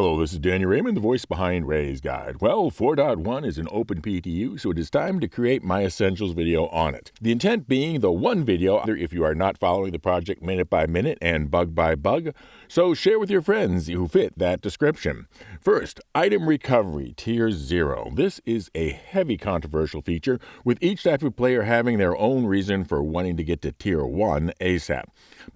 Hello, this is Danny Raymond, the voice behind Ray's Guide. Well, 4.1 is an open PTU, so it is time to create my essentials video on it. The intent being the one video, if you are not following the project minute by minute and bug by bug, so share with your friends who fit that description. First, item recovery, Tier 0. This is a heavy controversial feature, with each type of player having their own reason for wanting to get to Tier 1 ASAP.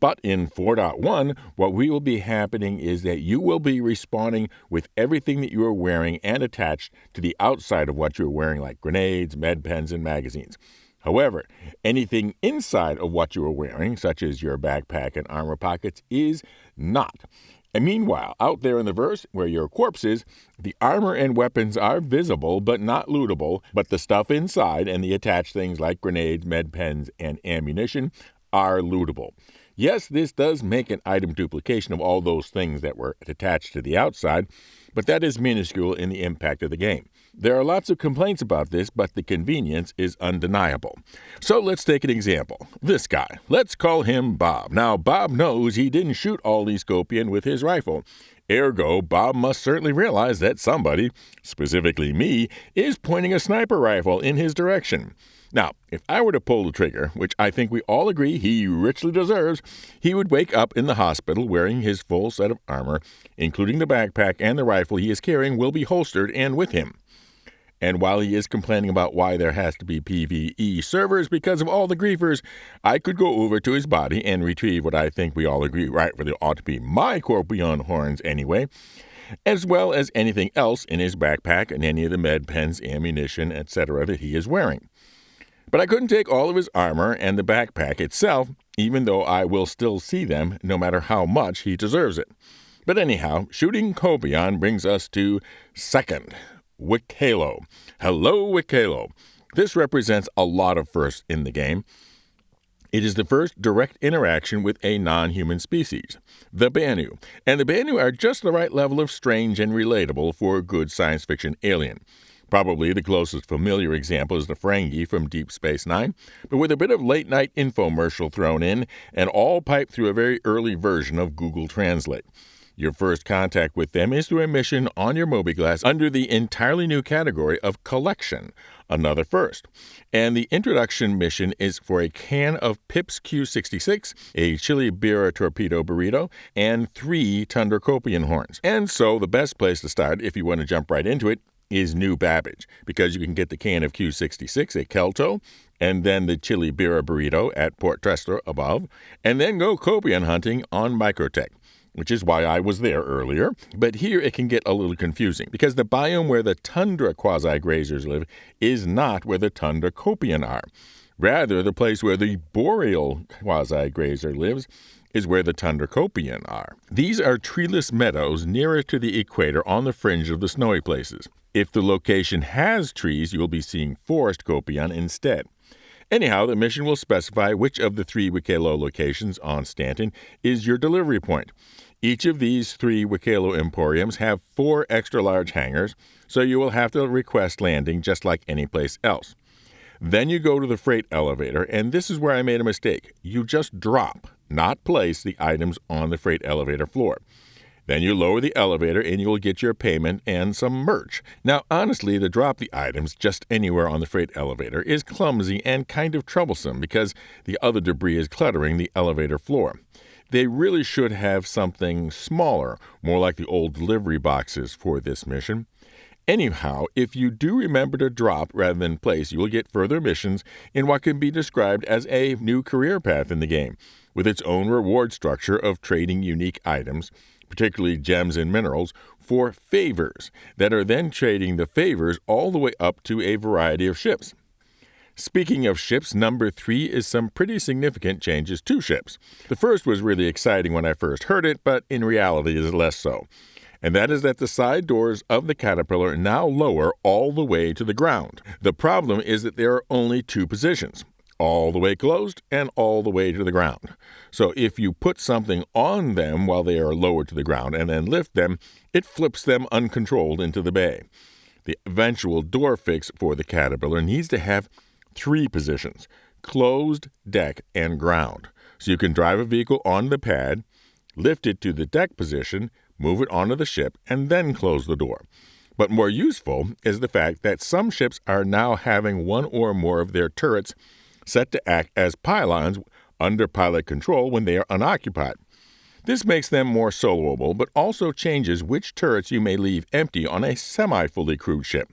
But in 4.1, what will be happening is that you will be responding with everything that you are wearing and attached to the outside of what you are wearing, like grenades, med pens, and magazines. However, anything inside of what you are wearing, such as your backpack and armor pockets, is not. And meanwhile, out there in the verse, where your corpse is, the armor and weapons are visible but not lootable, but the stuff inside and the attached things like grenades, med pens, and ammunition are lootable. Yes, this does make an item duplication of all those things that were attached to the outside, but that is minuscule in the impact of the game. There are lots of complaints about this, but the convenience is undeniable. So let's take an example. This guy. Let's call him Bob. Now, Bob knows he didn't shoot all these Scopian with his rifle. Ergo, Bob must certainly realize that somebody, specifically me, is pointing a sniper rifle in his direction. Now, if I were to pull the trigger, which I think we all agree he richly deserves, he would wake up in the hospital wearing his full set of armor, including the backpack and the rifle he is carrying will be holstered and with him. And while he is complaining about why there has to be PvE servers because of all the griefers, I could go over to his body and retrieve what I think we all agree rightfully ought to be my Scorpion horns anyway, as well as anything else in his backpack and any of the med pens, ammunition, etc. that he is wearing. But I couldn't take all of his armor and the backpack itself, even though I will still see them no matter how much he deserves it. But anyhow, shooting Scorpion brings us to second, Wikelo. Hello, Wikelo. This represents a lot of firsts in the game. It is the first direct interaction with a non-human species, the Banu. And the Banu are just the right level of strange and relatable for a good science fiction alien. Probably the closest familiar example is the Ferengi from Deep Space Nine, but with a bit of late-night infomercial thrown in, and all piped through a very early version of Google Translate. Your first contact with them is through a mission on your mobiGlas under the entirely new category of Collection, another first. And the introduction mission is for a can of Pips Q66, a chili beer torpedo burrito, and 3 Tundra Scorpion horns. And so the best place to start, if you want to jump right into it, is New Babbage, because you can get the can of Q66 at Kelto, and then the chili beer burrito at Port Trester above, and then go Scorpion hunting on Microtech, which is why I was there earlier. But here it can get a little confusing, because the biome where the Tundra quasi-grazers live is not where the Tundra Scorpion are. Rather, the place where the Boreal quasi-grazer lives is where the Tundra Scorpion are. These are treeless meadows nearer to the equator on the fringe of the snowy places. If the location has trees, you will be seeing forest Scorpion instead. Anyhow, the mission will specify which of the 3 Wikelo locations on Stanton is your delivery point. Each of these 3 Wikelo emporiums have 4 extra-large hangars, so you will have to request landing just like any place else. Then you go to the freight elevator, and this is where I made a mistake. You just drop, not place, the items on the freight elevator floor. Then you lower the elevator and you will get your payment and some merch. Now, honestly, to drop the items just anywhere on the freight elevator is clumsy and kind of troublesome because the other debris is cluttering the elevator floor. They really should have something smaller, more like the old delivery boxes for this mission. Anyhow, if you do remember to drop rather than place, you will get further missions in what can be described as a new career path in the game, with its own reward structure of trading unique items, particularly gems and minerals, for favors that are then trading the favors all the way up to a variety of ships. Speaking of ships, number 3 is some pretty significant changes to ships. The first was really exciting when I first heard it, but in reality is less so. And that is that the side doors of the Caterpillar now lower all the way to the ground. The problem is that there are only 2 positions, all the way closed and all the way to the ground. So if you put something on them while they are lowered to the ground and then lift them, it flips them uncontrolled into the bay. The eventual door fix for the Caterpillar needs to have 3 positions, closed, deck, and ground. So you can drive a vehicle on the pad, lift it to the deck position, move it onto the ship, and then close the door. But more useful is the fact that some ships are now having one or more of their turrets set to act as pylons under pilot control when they are unoccupied. This makes them more soloable, but also changes which turrets you may leave empty on a semi-fully crewed ship.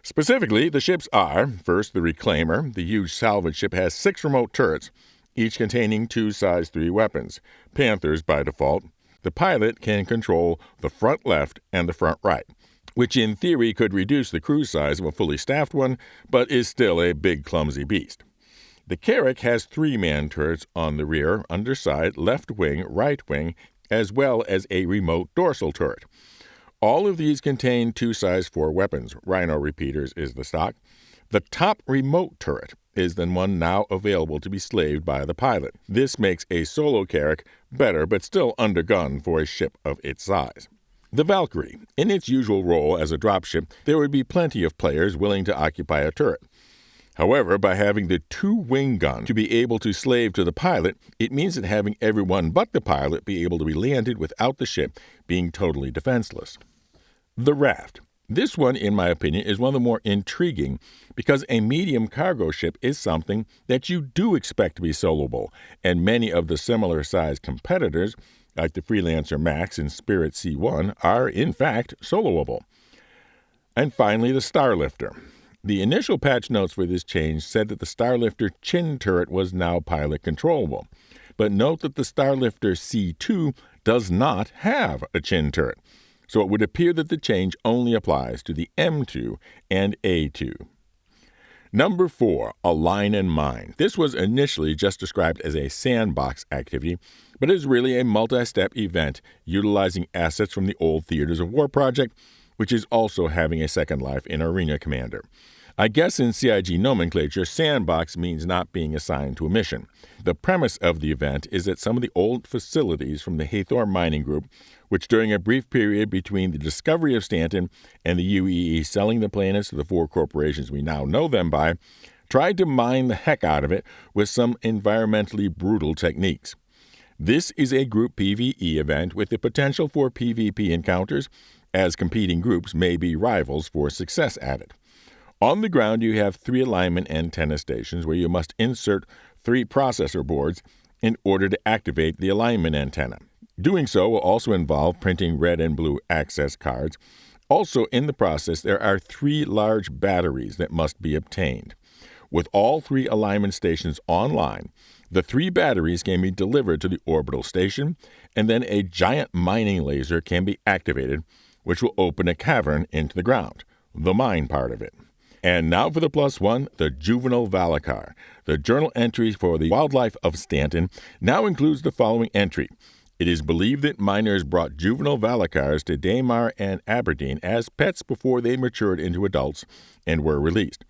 Specifically, the ships are, first, the Reclaimer. The huge salvage ship has 6 remote turrets, each containing 2 size 3 weapons, Panthers by default. The pilot can control the front left and the front right, which in theory could reduce the crew size of a fully staffed one, but is still a big, clumsy beast. The Carrack has 3-man turrets on the rear, underside, left wing, right wing, as well as a remote dorsal turret. All of these contain 2 size 4 weapons. Rhino repeaters is the stock. The top remote turret is the one now available to be slaved by the pilot. This makes a solo Carrack better, but still undergunned for a ship of its size. The Valkyrie. In its usual role as a dropship, there would be plenty of players willing to occupy a turret. However, by having the 2 wing guns to be able to slave to the pilot, it means that having everyone but the pilot be able to be landed without the ship being totally defenseless. The Raft. This one, in my opinion, is one of the more intriguing because a medium cargo ship is something that you do expect to be soloable, and many of the similar-sized competitors, like the Freelancer Max and Spirit C1, are, in fact, soloable. And finally, the Starlifter. The initial patch notes for this change said that the Starlifter chin turret was now pilot controllable, but note that the Starlifter C2 does not have a chin turret, so it would appear that the change only applies to the M2 and A2. Number 4, Align and Mine. This was initially just described as a sandbox activity, but is really a multi-step event utilizing assets from the old Theaters of War project, which is also having a second life in Arena Commander. I guess in CIG nomenclature, sandbox means not being assigned to a mission. The premise of the event is that some of the old facilities from the Hathor mining group, which during a brief period between the discovery of Stanton and the UEE selling the planets to the 4 corporations we now know them by, tried to mine the heck out of it with some environmentally brutal techniques. This is a group PvE event with the potential for PvP encounters, as competing groups may be rivals for success at it. On the ground, you have 3 alignment antenna stations where you must insert 3 processor boards in order to activate the alignment antenna. Doing so will also involve printing red and blue access cards. Also in the process, there are 3 large batteries that must be obtained. With all 3 alignment stations online, the 3 batteries can be delivered to the orbital station, and then a giant mining laser can be activated, which will open a cavern into the ground, the mine part of it. And now for the +1, the Juvenile Valakkar. The journal entry for the Wildlife of Stanton now includes the following entry. It is believed that miners brought juvenile Valakkars to Daymar and Aberdeen as pets before they matured into adults and were released.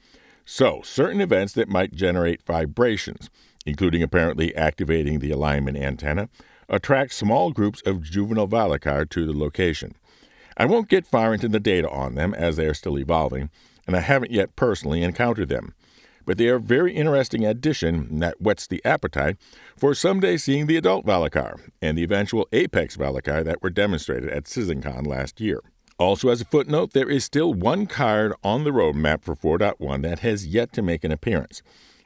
So, certain events that might generate vibrations, including apparently activating the alignment antenna, attract small groups of juvenile Valakkar to the location. I won't get far into the data on them as they are still evolving, and I haven't yet personally encountered them. But they are a very interesting addition that whets the appetite for someday seeing the adult Valakkar and the eventual apex Valakkar that were demonstrated at CitizenCon last year. Also, as a footnote, there is still 1 card on the roadmap for 4.1 that has yet to make an appearance,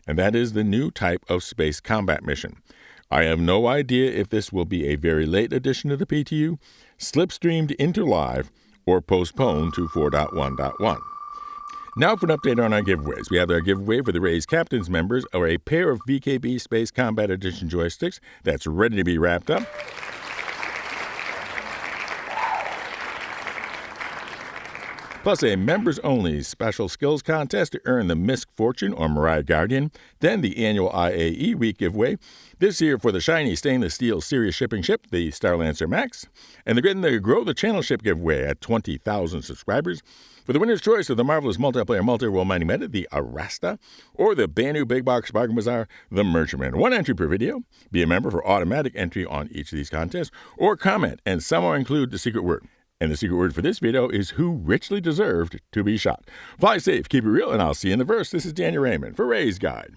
and that is the new type of space combat mission. I have no idea if this will be a very late addition to the PTU, slipstreamed into live, or postponed to 4.1.1. Now for an update on our giveaways. We have our giveaway for the Raise Captains members are a pair of VKB Space Combat Edition joysticks that's ready to be wrapped up. Plus a members-only special skills contest to earn the Misk Fortune or Mariah Guardian, then the annual IAE Week giveaway, this year for the shiny stainless steel Sirius shipping ship, the Starlancer Max, and the Grow the Channel ship giveaway at 20,000 subscribers, for the winner's choice of the marvelous multiplayer multi-role mining meta, the Arasta, or the brand new Big Box Bargain Bazaar, the Merchantman. 1 entry per video. Be a member for automatic entry on each of these contests, or comment and somehow include the secret word. And the secret word for this video is who richly deserved to be shot. Fly safe, keep it real, and I'll see you in the verse. This is Daniel Raymond for Ray's Guide.